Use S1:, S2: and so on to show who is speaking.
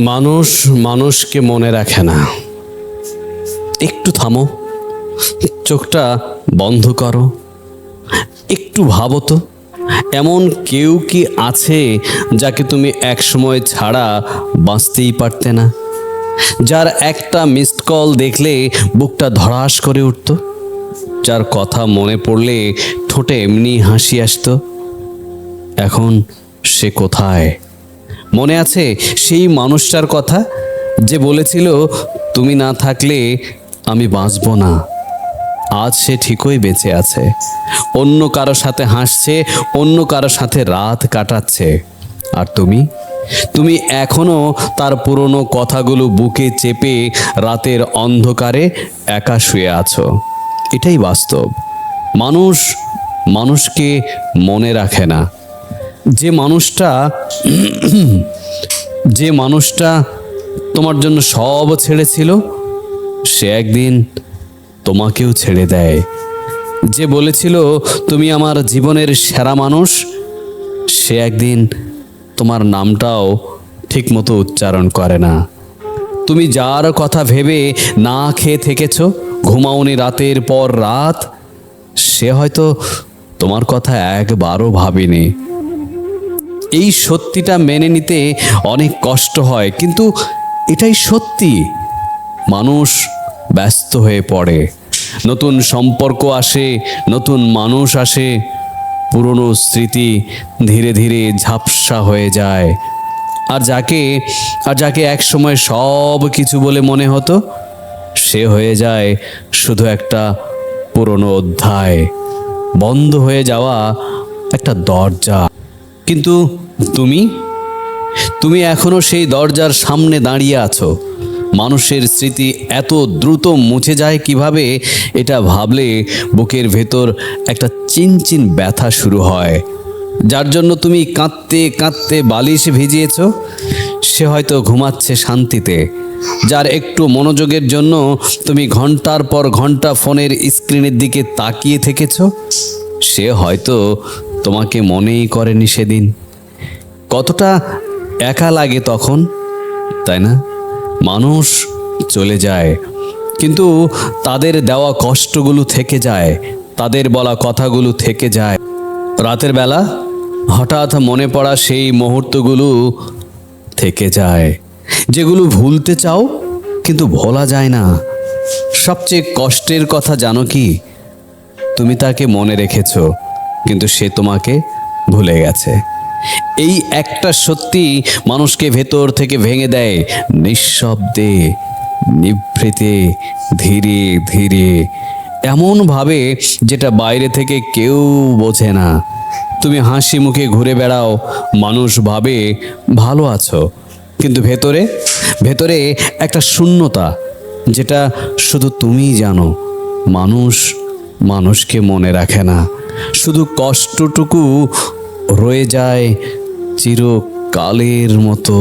S1: মানুষ মানুষকে মনে রাখে না। একটু থামো, চোখটা বন্ধ করো, একটু ভাবো তো, এমন কেউ কি আছে যাকে তুমি একসময় ছাড়া বাঁচতেই পারতে না? যার একটা মিসড কল দেখলে বুকটা ধড়াস করে উঠত, যার কথা মনে পড়লে ঠোঁটে এমনি হাসি আসতো। এখন সে কোথায়? মনে আছে সেই মানুষটার কথা যে বলেছিল, তুমি না থাকলে আমি বাঁচব না? আজ সে ঠিকই বেঁচে আছে, অন্য কারো সাথে হাসছে, অন্য কারো সাথে রাত কাটাচ্ছে। আর তুমি তুমি এখনো তার পুরনো কথাগুলো বুকে চেপে রাতের অন্ধকারে একা শুয়ে আছো। এটাই বাস্তব। মানুষ মানুষকে মনে রাখে না। যে মানুষটা যে মানুষটা তোমার জন্য সব ছেড়েছিল, সে একদিন তোমাকেও ছেড়ে দেয়। যে বলেছিল তুমি আমার জীবনের সেরা মানুষ, সে একদিন তোমার নামটাও ঠিকমতো উচ্চারণ করে না। তুমি যার কথা ভেবে না খেয়ে থেকেছ, ঘুমাওনি রাতের পর রাত, সে হয়তো তোমার কথা একবারও ভাবেনি। এই সত্যিটা মেনে নিতে অনেক কষ্ট হয়, কিন্তু এটাই সত্যি। মানুষ ব্যস্ত হয়ে পড়ে, নতুন সম্পর্ক আসে, নতুন মানুষ আসে, পুরনো স্মৃতি ধীরে ধীরে ঝাপসা হয়ে যায়। আর যাকে এক সময় সব কিছু বলে মনে হতো, সে হয়ে যায় শুধু একটা পুরনো অধ্যায়, বন্ধ হয়ে যাওয়া একটা দরজা। কিন্তু তুমি তুমি এখনো সেই দরজার সামনে দাঁড়িয়ে আছো। মানুষের স্মৃতি এত দ্রুত মুছে যায় কিভাবে, এটা ভাবলে বুকের ভেতর একটা চিনচিন ব্যথা শুরু হয়। যার জন্য তুমি কাঁদতে কাঁদতে বালিশ ভিজিয়েছ, সে হয়তো ঘুমাচ্ছে শান্তিতে। যার একটু মনোযোগের জন্য তুমি ঘন্টার পর ঘন্টা ফোনের স্ক্রিনের দিকে তাকিয়ে থেকেছ, সে হয়তো তোমাকে মনেই করেনি সেদিন। কতটা একা লাগে তখন, তাই না? মানুষ চলে যায়, কিন্তু তাদের দেওয়া কষ্টগুলো থেকে যায়, তাদের বলা কথাগুলো থেকে যায়। রাতের বেলা হঠাৎ মনে পড়া সেই মুহূর্তগুলো থেকে যায়, যেগুলো ভুলতে চাও কিন্তু ভোলা যায় না। সবচেয়ে কষ্টের কথা জানো কি? তুমি তাকে মনে রেখেছো, কিন্তু সে তোমাকে ভুলে গেছে। এই একটা সত্যি মানুষকে ভেতর থেকে ভেঙে দেয়, নিঃশব্দে, নিভৃতে, ধীরে ধীরে, এমনভাবে যেটা বাইরে থেকে কেউ বোঝে না। তুমি হাসি মুখে ঘুরে বেড়াও, মানুষ ভাবে ভালো আছো, কিন্তু ভেতরে ভেতরে একটা শূন্যতা, যেটা শুধু তুমিই জানো। মানুষ মানুষকে মনে রাখে না, শুধু কষ্টটুকু রয়ে যায় চিরকালের মতো।